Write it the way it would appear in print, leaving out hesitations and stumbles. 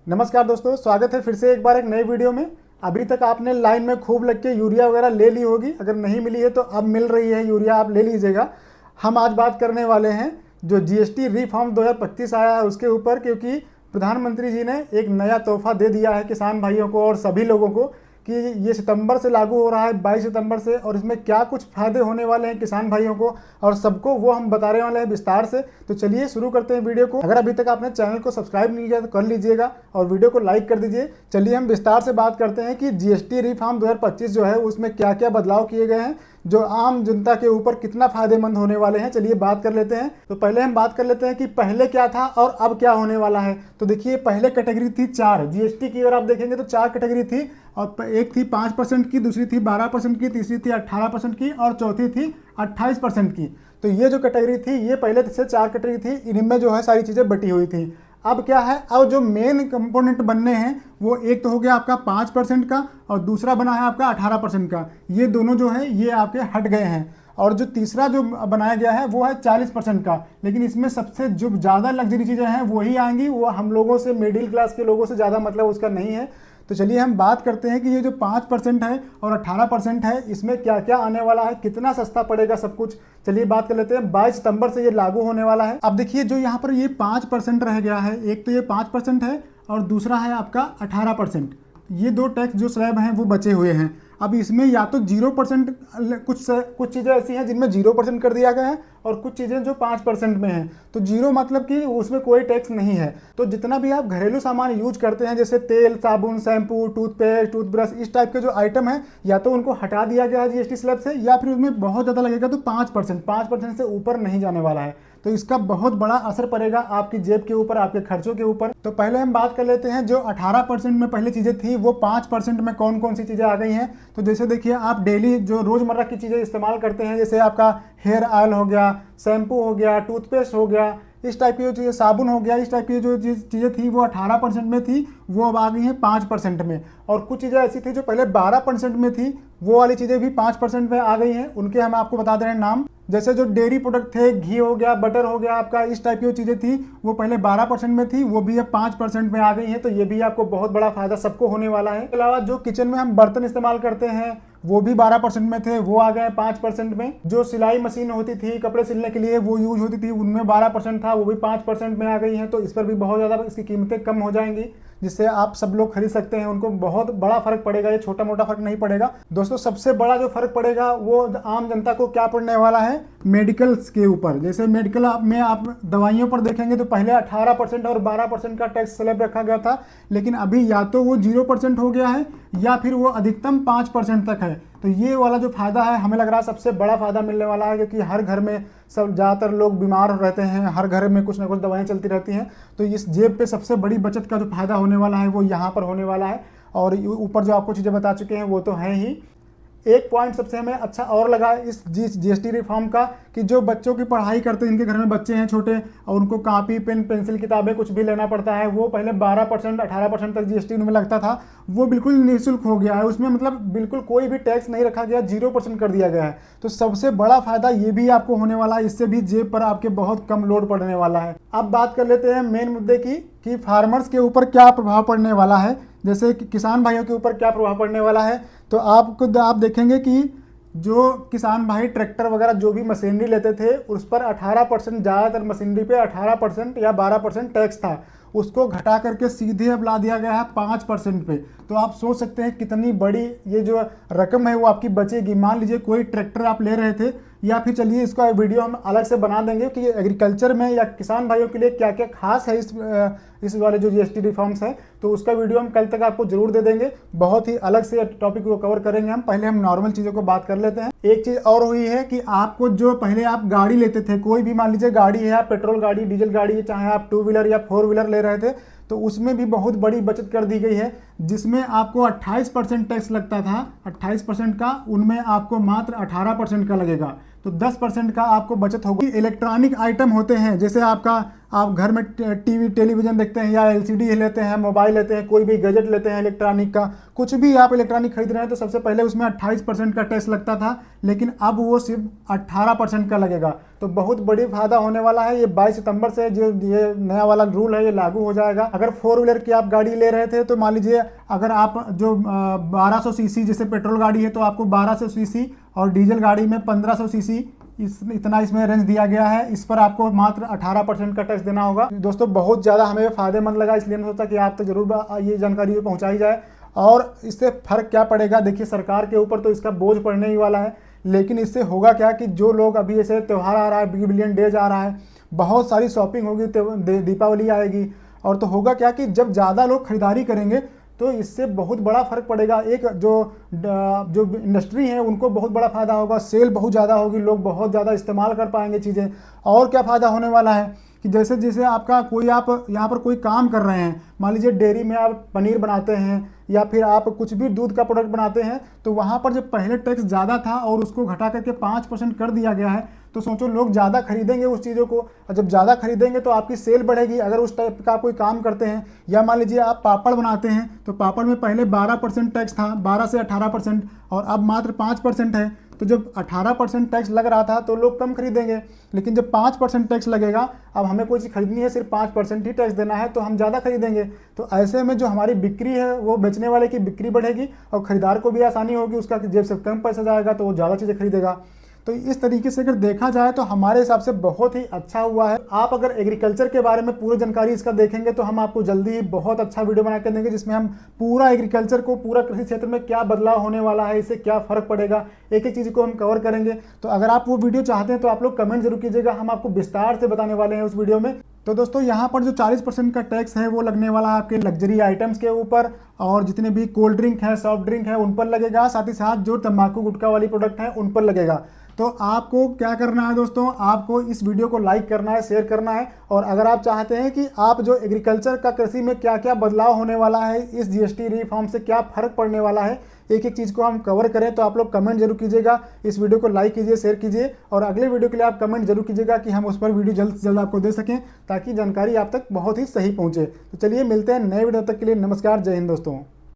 नमस्कार दोस्तों, स्वागत है फिर से एक बार एक नई वीडियो में। अभी तक आपने लाइन में खूब लग के यूरिया वगैरह ले ली होगी, अगर नहीं मिली है तो अब मिल रही है यूरिया, आप ले लीजिएगा। हम आज बात करने वाले हैं जो जीएसटी रिफॉर्म 2025 आया है उसके ऊपर, क्योंकि प्रधानमंत्री जी ने एक नया तोहफा दे दिया है किसान भाइयों को और सभी लोगों को कि ये सितंबर से लागू हो रहा है, 22 सितंबर से, और इसमें क्या कुछ फायदे होने वाले हैं किसान भाइयों को और सबको, वो हम बताने वाले हैं विस्तार से। तो चलिए शुरू करते हैं वीडियो को। अगर अभी तक आपने चैनल को सब्सक्राइब नहीं किया तो कर लीजिएगा और वीडियो को लाइक कर दीजिए। चलिए हम विस्तार से बात करते हैं कि जीएसटी रिफॉर्म 2025 जो है उसमें क्या क्या बदलाव किए गए हैं, जो आम जनता के ऊपर कितना फायदेमंद होने वाले हैं। चलिए बात कर लेते हैं। तो पहले हम बात कर लेते हैं कि पहले क्या था और अब क्या होने वाला है। तो देखिए, पहले कैटेगरी थी 4 जीएसटी की, अगर आप देखेंगे तो 4 कैटेगरी थी, और एक थी 5% की, दूसरी थी 12% की, तीसरी थी 18% की और चौथी थी 28% की। तो ये जो कैटेगरी थी, ये पहले से 4 कैटेगरी थी, इनमें जो है सारी चीज़ें बटी हुई थी। अब क्या है, अब जो मेन कंपोनेंट बनने हैं वो एक तो हो गया आपका 5% का और दूसरा बना है आपका 18% का। ये दोनों जो है ये आपके हट गए हैं। और जो तीसरा जो बनाया गया है वो है 40% का, लेकिन इसमें सबसे जो ज़्यादा लग्जरी चीज़ें हैं वही आएंगी, वो हम लोगों से, मिडिल क्लास के लोगों से ज़्यादा मतलब उसका नहीं है। तो चलिए हम बात करते हैं कि ये जो 5% है और 18% है, इसमें क्या क्या आने वाला है, कितना सस्ता पड़ेगा सब कुछ। चलिए बात कर लेते हैं। 22 सितंबर से ये लागू होने वाला है। अब देखिए, जो यहाँ पर ये 5% रह गया है, एक तो ये 5% है और दूसरा है आपका 18%। ये दो टैक्स जो स्लैब हैं वो बचे हुए हैं। अब इसमें या तो 0%, कुछ चीज़ें ऐसी हैं जिनमें 0% कर दिया गया है और कुछ चीज़ें जो 5% में हैं। तो 0 मतलब कि उसमें कोई टैक्स नहीं है। तो जितना भी आप घरेलू सामान यूज करते हैं, जैसे तेल, साबुन, शैम्पू, टूथपेस्ट, टूथब्रश, इस टाइप के जो आइटम है, या तो उनको हटा दिया गया है जीएसटी स्लैब से, या फिर उसमें बहुत ज़्यादा लगेगा तो 5% से ऊपर नहीं जाने वाला है। तो इसका बहुत बड़ा असर पड़ेगा आपकी जेब के ऊपर, आपके खर्चों के ऊपर। तो पहले हम बात कर लेते हैं, जो 18% में पहले चीज़ें थी वो 5% में कौन कौन सी चीज़ें आ गई हैं। तो जैसे देखिए, आप डेली जो रोज़मर्रा की चीज़ें इस्तेमाल करते हैं, जैसे आपका हेयर ऑयल हो गया, शैम्पू हो गया, टूथपेस्ट हो गया, इस टाइप की जो चीज़ें, साबुन हो गया, इस टाइप की जो चीज़ें थी वो 18% में थी, वो अब आ गई हैं 5% में। और कुछ चीज़ें ऐसी थी जो पहले 12% में थी, वो वाली चीज़ें भी 5% में आ गई हैं। उनके हम आपको बता दे रहे हैं नाम। जैसे जो डेयरी प्रोडक्ट थे, घी हो गया, बटर हो गया आपका, इस टाइप की जो चीज़ें थी वो पहले 12% में थी, वो भी अब 5% में आ गई हैं। तो ये भी आपको बहुत बड़ा फायदा सबको होने वाला है। इसके अलावा जो किचन में हम बर्तन इस्तेमाल करते हैं वो भी 12% में थे, वो आ गए 5% में। जो सिलाई मशीन होती थी कपड़े सिलने के लिए, वो यूज होती थी, उनमें 12% था, वो भी 5% में आ गई हैं। तो इस पर भी बहुत ज़्यादा इसकी कीमतें कम हो जाएंगी, जिससे आप सब लोग खरीद सकते हैं। उनको बहुत बड़ा फर्क पड़ेगा, ये छोटा मोटा फर्क नहीं पड़ेगा। दोस्तों, सबसे बड़ा जो फर्क पड़ेगा वो आम जनता को क्या पड़ने वाला है, मेडिकल्स के ऊपर। जैसे मेडिकल में आप दवाइयों पर देखेंगे तो पहले 18% और 12% का टैक्स स्लैब रखा गया था, लेकिन अभी या तो वो 0% हो गया है या फिर वो अधिकतम 5% तक है। तो ये वाला जो फायदा है, हमें लग रहा है सबसे बड़ा फायदा मिलने वाला है, क्योंकि हर घर में सब ज़्यादातर लोग बीमार रहते हैं, हर घर में कुछ ना कुछ दवाएं चलती रहती हैं। तो इस जेब पे सबसे बड़ी बचत का जो फायदा होने वाला है वो यहाँ पर होने वाला है। और ऊपर जो आपको चीज़ें बता चुके हैं वो तो हैं ही। एक पॉइंट सबसे हमें अच्छा और लगा इस जीएसटी रिफॉर्म का, कि जो बच्चों की पढ़ाई करते हैं, इनके घर में बच्चे हैं छोटे और उनको कापी, पेन, पेंसिल, किताबें कुछ भी लेना पड़ता है, वो पहले 12% 18% तक जीएसटी उनमें लगता था, वो बिल्कुल निःशुल्क हो गया है। उसमें मतलब बिल्कुल कोई भी टैक्स नहीं रखा गया, 0% कर दिया गया है। तो सबसे बड़ा फायदा ये भी आपको होने वाला है, इससे भी जेब पर आपके बहुत कम लोड पड़ने वाला है। अब बात कर लेते हैं मेन मुद्दे की, कि फार्मर्स के ऊपर क्या प्रभाव पड़ने वाला है, जैसे कि किसान भाइयों के ऊपर क्या प्रभाव पड़ने वाला है। तो आप देखेंगे कि जो किसान भाई ट्रैक्टर वगैरह जो भी मशीनरी लेते थे, उस पर 18%, ज़्यादातर मशीनरी पे 18% या 12% टैक्स था, उसको घटा करके सीधे अब ला दिया गया है 5% पे। तो आप सोच सकते हैं कितनी बड़ी ये जो रकम है वो आपकी बचेगी। मान लीजिए कोई ट्रैक्टर आप ले रहे थे, या फिर चलिए इसका वीडियो हम अलग से बना देंगे कि एग्रीकल्चर में या किसान भाइयों के लिए क्या क्या खास है इस वाले जो जीएसटी रिफॉर्म्स हैं, तो उसका वीडियो हम कल तक आपको जरूर दे देंगे। बहुत ही अलग से टॉपिक को कवर करेंगे हम। पहले हम नॉर्मल चीज़ों को बात कर लेते हैं। एक चीज़ और हुई है कि आपको जो पहले आप गाड़ी लेते थे, कोई भी मान लीजिए गाड़ी है, आप पेट्रोल गाड़ी, डीजल गाड़ी, चाहे आप 2 व्हीलर या 4 व्हीलर ले रहे थे, तो उसमें भी बहुत बड़ी बचत कर दी गई है, जिसमें आपको 28% टैक्स लगता था, 28% का, उनमें आपको मात्र 18% का लगेगा। तो 10% का आपको बचत होगी। इलेक्ट्रॉनिक आइटम होते हैं, जैसे आपका आप घर में टीवी टेलीविज़न देखते हैं या एलसीडी लेते हैं, मोबाइल लेते हैं, कोई भी गैजेट लेते हैं इलेक्ट्रॉनिक का, कुछ भी आप इलेक्ट्रॉनिक खरीद रहे हैं तो सबसे पहले उसमें 28% का टैक्स लगता था, लेकिन अब वो सिर्फ 18% का लगेगा। तो बहुत बड़ी फायदा होने वाला है। ये 22 सितंबर से जो ये नया वाला रूल है ये लागू हो जाएगा। अगर 4 व्हीलर की आप गाड़ी ले रहे थे तो मान लीजिए अगर आप जो 1200 सीसी जैसे पेट्रोल गाड़ी है तो आपको 1200 सीसी और डीजल गाड़ी में 1500 सीसी इतना इसमें रेंज दिया गया है। इस पर आपको मात्र 18% का टैक्स देना होगा। दोस्तों बहुत ज़्यादा हमें फ़ायदेमंद लगा, इसलिए हमने सोचा कि आप तक जरूर ये जानकारी पहुंचाई जाए। और इससे फ़र्क क्या पड़ेगा, देखिए सरकार के ऊपर तो इसका बोझ पड़ने ही वाला है, लेकिन इससे होगा क्या कि जो लोग अभी ऐसे त्यौहार आ रहा है, बिग बिलियन डेज आ रहा है, बहुत सारी शॉपिंग होगी, दीपावली आएगी, और तो होगा क्या कि जब ज़्यादा लोग खरीदारी करेंगे तो इससे बहुत बड़ा फ़र्क पड़ेगा। एक जो इंडस्ट्री है उनको बहुत बड़ा फ़ायदा होगा, सेल बहुत ज़्यादा होगी, लोग बहुत ज़्यादा इस्तेमाल कर पाएंगे चीज़ें। और क्या फ़ायदा होने वाला है कि जैसे जैसे आपका कोई आप यहाँ पर कोई काम कर रहे हैं, मान लीजिए डेयरी में आप पनीर बनाते हैं या फिर आप कुछ भी दूध का प्रोडक्ट बनाते हैं, तो वहाँ पर जब पहले टैक्स ज़्यादा था और उसको घटा करके 5% कर दिया गया है, तो सोचो लोग ज़्यादा खरीदेंगे उस चीज़ों को, और जब ज़्यादा खरीदेंगे तो आपकी सेल बढ़ेगी। अगर उस टाइप का आप कोई काम करते हैं या मान लीजिए आप पापड़ बनाते हैं, तो पापड़ में पहले 12% टैक्स था, 12 से 18%, और अब मात्र 5% है। तो जब 18% टैक्स लग रहा था तो लोग कम खरीदेंगे, लेकिन जब 5% टैक्स लगेगा, अब हमें कोई चीज़ खरीदनी है सिर्फ 5% ही टैक्स देना है, तो हम ज़्यादा खरीदेंगे। तो ऐसे में जो हमारी बिक्री है वो बेचने वाले की बिक्री बढ़ेगी और ख़रीदार को भी आसानी होगी, उसका जेब से कम पैसा जाएगा तो वो ज़्यादा चीज़ें खरीदेगा। तो इस तरीके से अगर देखा जाए तो हमारे हिसाब से बहुत ही अच्छा हुआ है। आप अगर एग्रीकल्चर के बारे में पूरी जानकारी इसका देखेंगे तो हम आपको जल्दी ही बहुत अच्छा वीडियो बना कर देंगे, जिसमें हम पूरा एग्रीकल्चर को, पूरा कृषि क्षेत्र में क्या बदलाव होने वाला है, इससे क्या फ़र्क पड़ेगा, एक एक चीज़ को हम कवर करेंगे। तो अगर आप वो वीडियो चाहते हैं तो आप लोग कमेंट जरूर कीजिएगा, हम आपको विस्तार से बताने वाले हैं उस वीडियो में। तो दोस्तों यहाँ पर जो 40% का टैक्स है वो लगने वाला है आपके लग्जरी आइटम्स के ऊपर, और जितने भी कोल्ड ड्रिंक है, सॉफ्ट ड्रिंक है, उन पर लगेगा, साथ ही साथ जो तंबाकू गुटखा वाली प्रोडक्ट है उन पर लगेगा। तो आपको क्या करना है दोस्तों, आपको इस वीडियो को लाइक करना है, शेयर करना है, और अगर आप चाहते हैं कि आप जो एग्रीकल्चर का कृषि में क्या क्या बदलाव होने वाला है, इस जीएसटी रिफॉर्म से क्या फ़र्क पड़ने वाला है, एक एक चीज़ को हम कवर करें, तो आप लोग कमेंट जरूर कीजिएगा, इस वीडियो को लाइक कीजिए, शेयर कीजिए, और अगले वीडियो के लिए आप कमेंट जरूर कीजिएगा कि हम उस पर वीडियो जल्द से जल्द आपको दे सकें, ताकि जानकारी आप तक बहुत ही सही पहुँचे। तो चलिए मिलते हैं नए वीडियो तक के लिए, नमस्कार, जय हिंद दोस्तों।